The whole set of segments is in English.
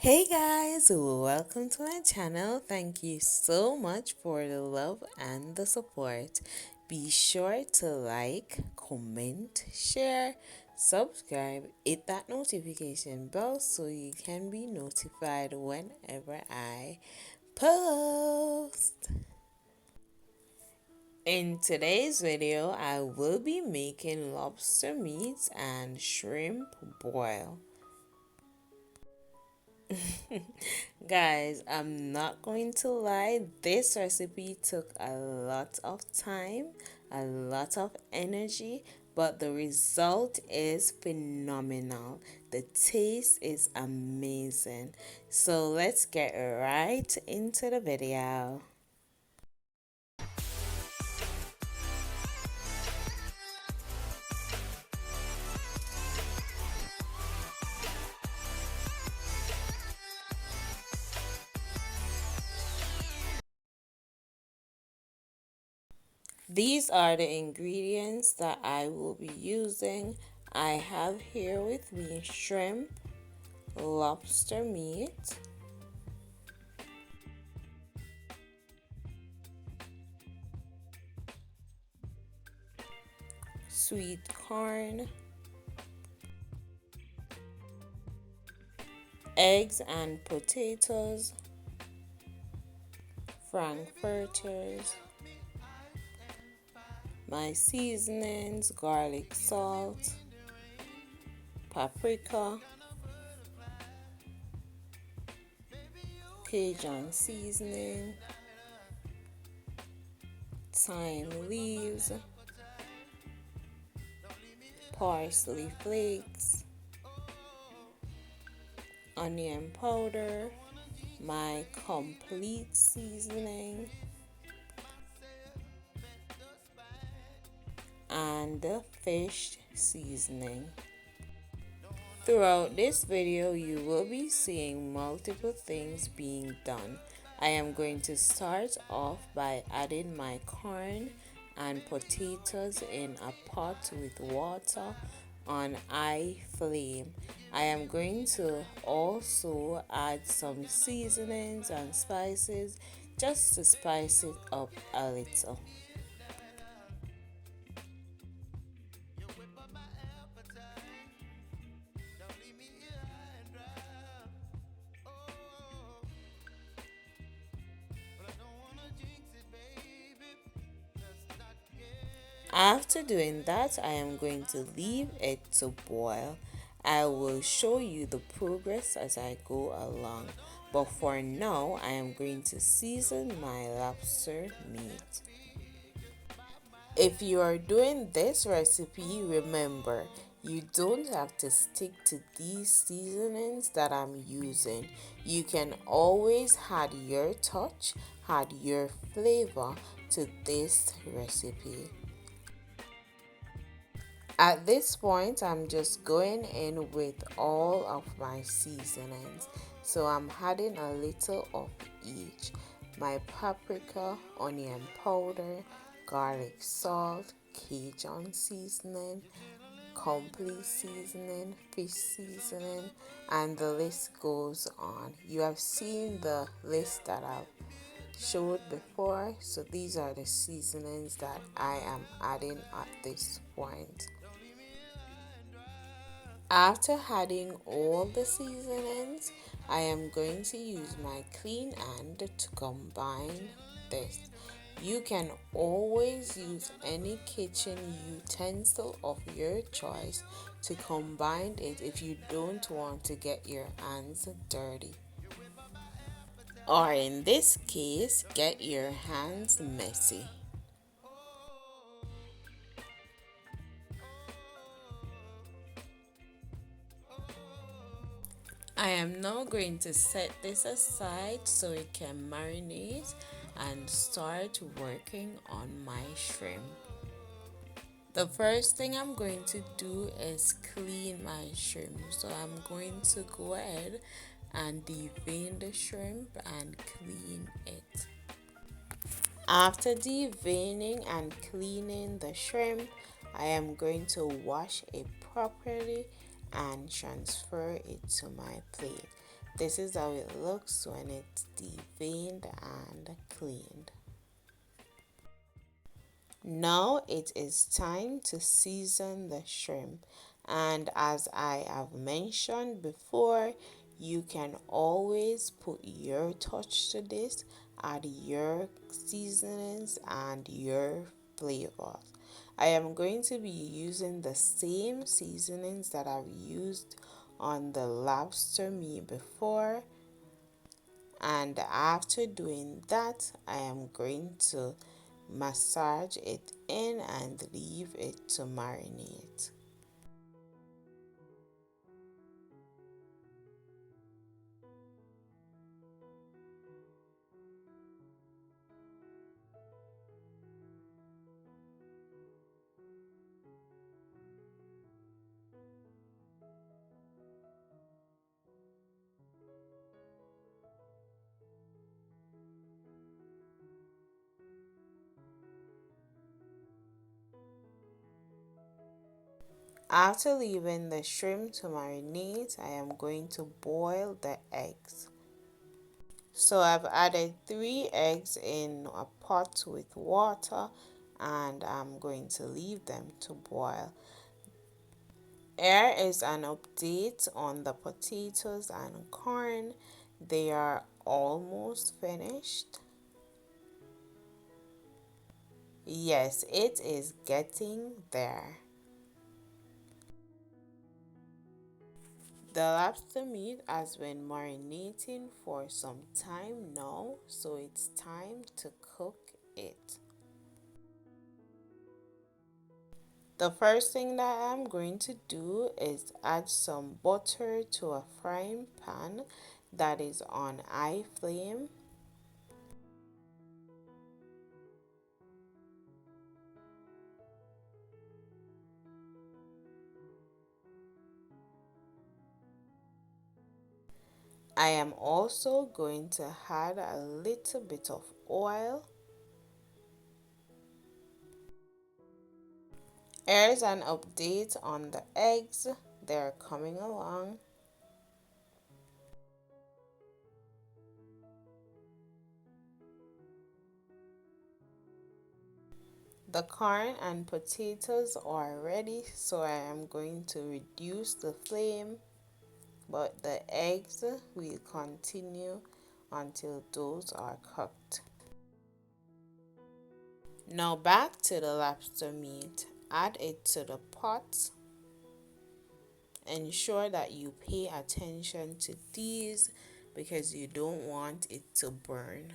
Hey guys, welcome to my channel. Thank you so much for the love and the support. Be sure to like, comment, share, subscribe, hit that notification bell so you can be notified whenever I post. In today's video, I will be making lobster meat and shrimp boil. Guys, I'm not going to lie, this recipe took a lot of time, a lot of energy, but the result is phenomenal. The taste is amazing. So let's get right into the video. These are the ingredients that I will be using. I have here with me shrimp, lobster meat, sweet corn, eggs and potatoes, Frankfurters, my seasonings, garlic salt, paprika, Cajun seasoning, thyme leaves, parsley flakes, onion powder, my complete seasoning, and the fish seasoning. Throughout this video, you will be seeing multiple things being done. I am going to start off by adding my corn and potatoes in a pot with water on high flame. I am going to also add some seasonings and spices just to spice it up a little. After doing that, I am going to leave it to boil. I will show you the progress as I go along. But for now, I am going to season my lobster meat. If you are doing this recipe, remember, you don't have to stick to these seasonings that I'm using. You can always add your touch, add your flavor to this recipe. At this point, I'm just going in with all of my seasonings. So I'm adding a little of each. My paprika, onion powder, garlic salt, Cajun seasoning, complete seasoning, fish seasoning, and the list goes on. You have seen the list that I've showed before, so these are the seasonings that I am adding at this point. After adding all the seasonings, I am going to use my clean hand to combine this. You can always use any kitchen utensil of your choice to combine it if you don't want to get your hands dirty. Or in this case, get your hands messy. I am now going to set this aside so it can marinate and start working on my shrimp. The first thing I'm going to do is clean my shrimp. So I'm going to go ahead and devein the shrimp and clean it. After deveining and cleaning the shrimp, I am going to wash it properly and transfer it to my plate. This is how it looks when it's deveined and cleaned. Now it is time to season the shrimp, and as I have mentioned before, you can always put your touch to this, add your seasonings and your flavors. I am going to be using the same seasonings that I've used on the lobster meat before, and after doing that I am going to massage it in and leave it to marinate. After leaving the shrimp to marinate, I am going to boil the eggs. So I've added 3 eggs in a pot with water and I'm going to leave them to boil. Here is an update on the potatoes and corn. They are almost finished. Yes, it is getting there. The lobster meat has been marinating for some time now, so it's time to cook it. The first thing that I'm going to do is add some butter to a frying pan that is on high flame. I am also going to add a little bit of oil. Here's an update on the eggs. They're coming along. The corn and potatoes are ready, so I am going to reduce the flame, but the eggs will continue until those are cooked. Now back to the lobster meat. Add it to the pot. Ensure that you pay attention to these because you don't want it to burn.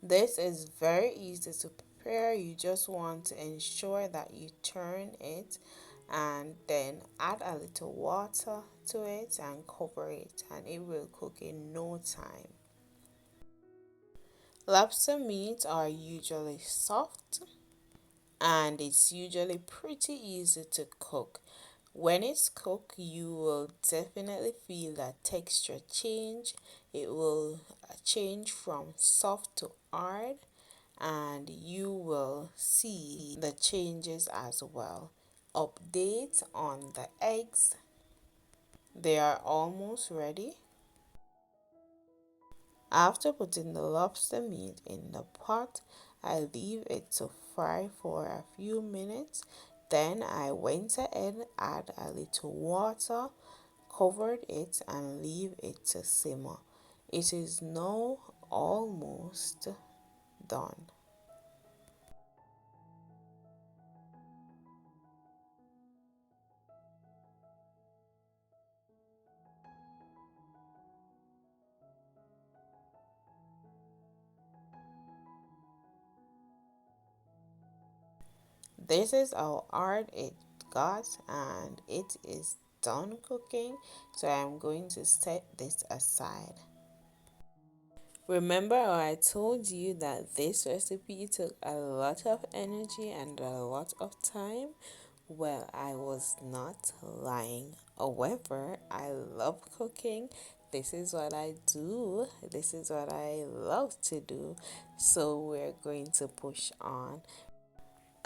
This is very easy to prepare. You just want to ensure that you turn it and then add a little water to it and cover it, and it will cook in no time. Lobster meat are usually soft and it's usually pretty easy to cook. When it's cooked, you will definitely feel that texture change. It will change from soft to hard, and you will see the changes as well. Update on the eggs. They are almost ready. After putting the lobster meat in the pot, I leave it to fry for a few minutes. Then I went ahead, add a little water, covered it and leave it to simmer. It is now almost done. This is how hard it got and it is done cooking, so I'm going to set this aside. Remember how I told you that this recipe took a lot of energy and a lot of time? Well, I was not lying. However, I love cooking. This is what I do. This is what I love to do. So we're going to push on.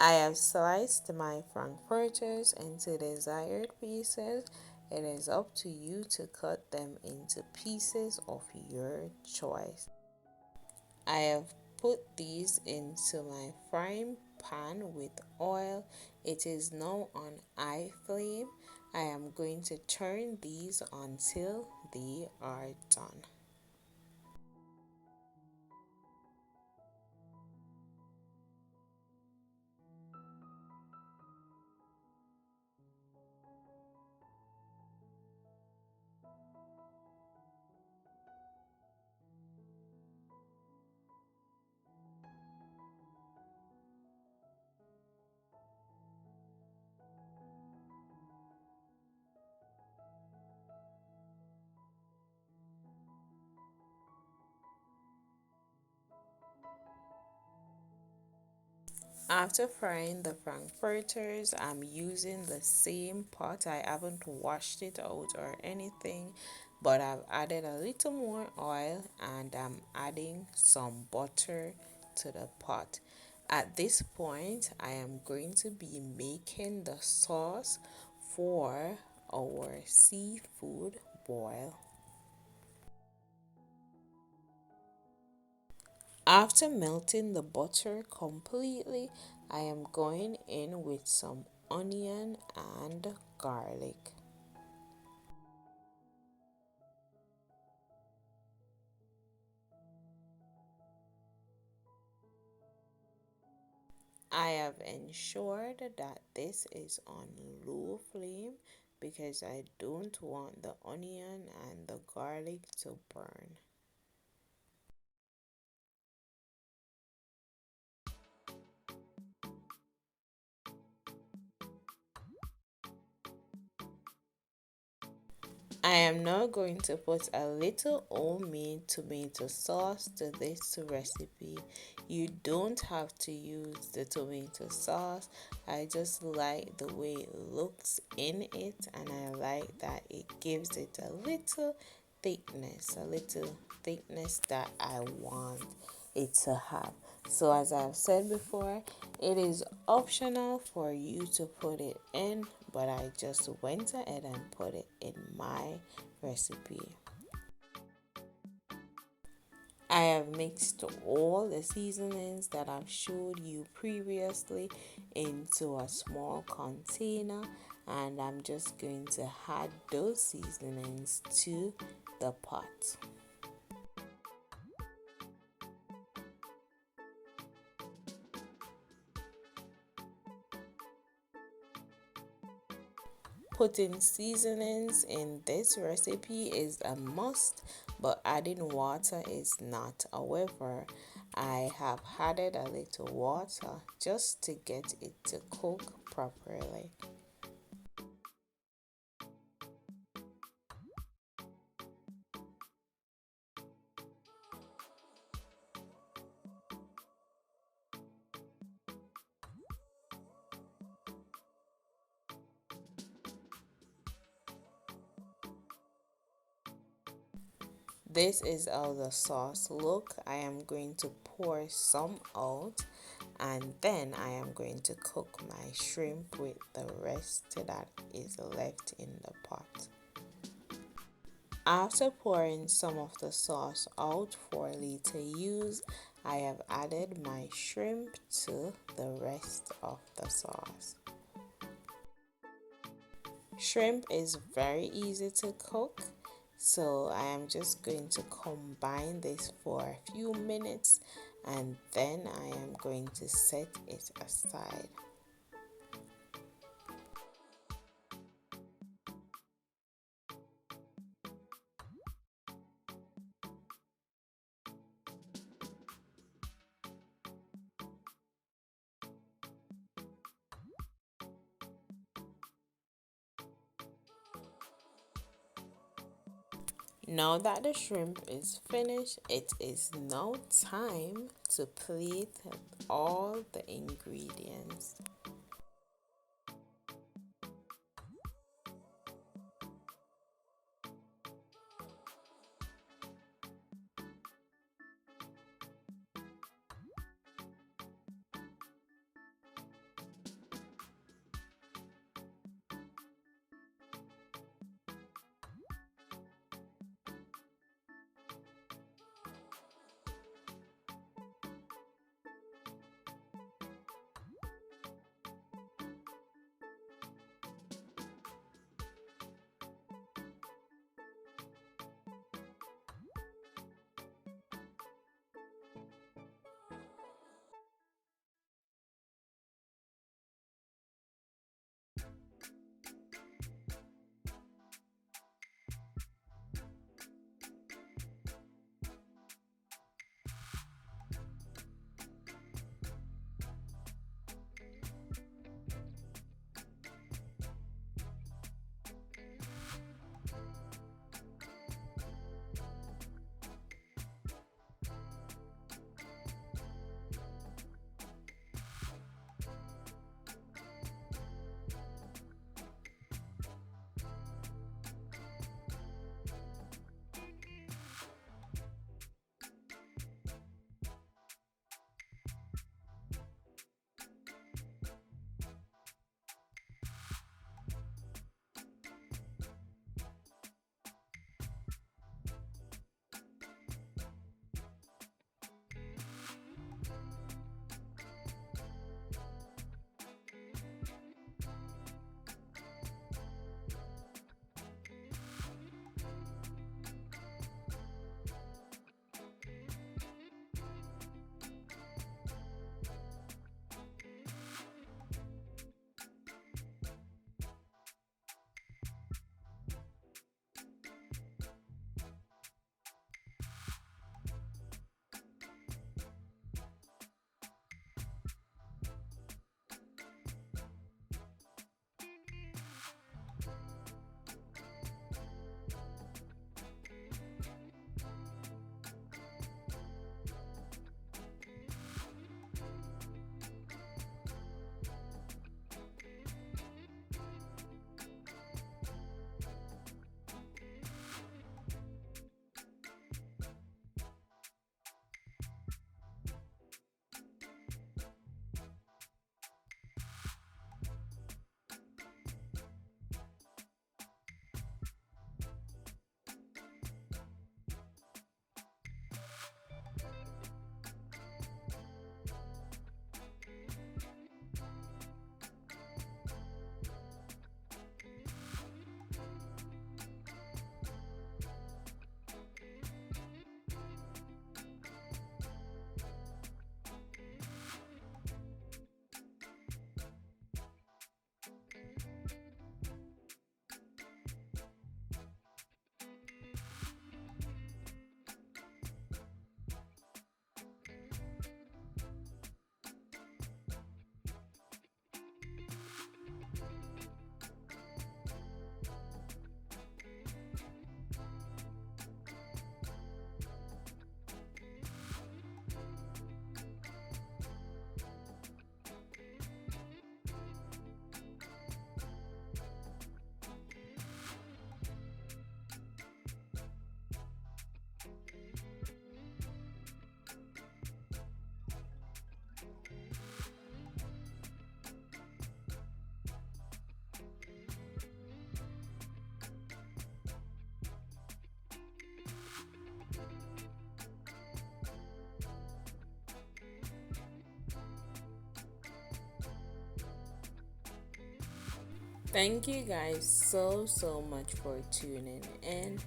I have sliced my frankfurters into desired pieces. It is up to you to cut them into pieces of your choice. I have put these into my frying pan with oil. It is now on high flame. I am going to turn these until they are done. After frying the frankfurters, I'm using the same pot. I haven't washed it out or anything, but I've added a little more oil and I'm adding some butter to the pot. At this point, I am going to be making the sauce for our seafood boil. After melting the butter completely, I am going in with some onion and garlic. I have ensured that this is on low flame because I don't want the onion and the garlic to burn. I am now going to put a little homemade tomato sauce to this recipe. You don't have to use the tomato sauce. I just like the way it looks in it, and I like that it gives it a little thickness that I want it to have. So as I've said before, it is optional for you to put it in, but I just went ahead and put it in my recipe. I have mixed all the seasonings that I've showed you previously into a small container, and I'm just going to add those seasonings to the pot. Putting seasonings in this recipe is a must, but adding water is not. However, I have added a little water just to get it to cook properly. This is how the sauce look. I am going to pour some out, and then I am going to cook my shrimp with the rest that is left in the pot. After pouring some of the sauce out for later use, I have added my shrimp to the rest of the sauce. Shrimp is very easy to cook, so I am just going to combine this for a few minutes and then I am going to set it aside. Now that the shrimp is finished, it is now time to plate all the ingredients. Thank you guys so much for tuning in.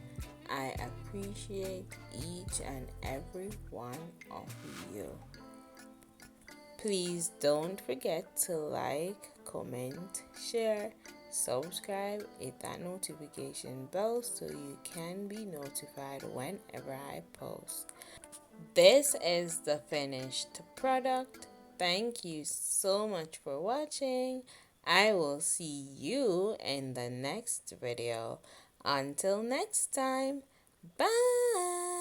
I appreciate each and every one of you. Please don't forget to like, comment, share, subscribe, hit that notification bell so you can be notified whenever I post. This is the finished product. Thank you so much for watching. I will see you in the next video. Until next time, bye!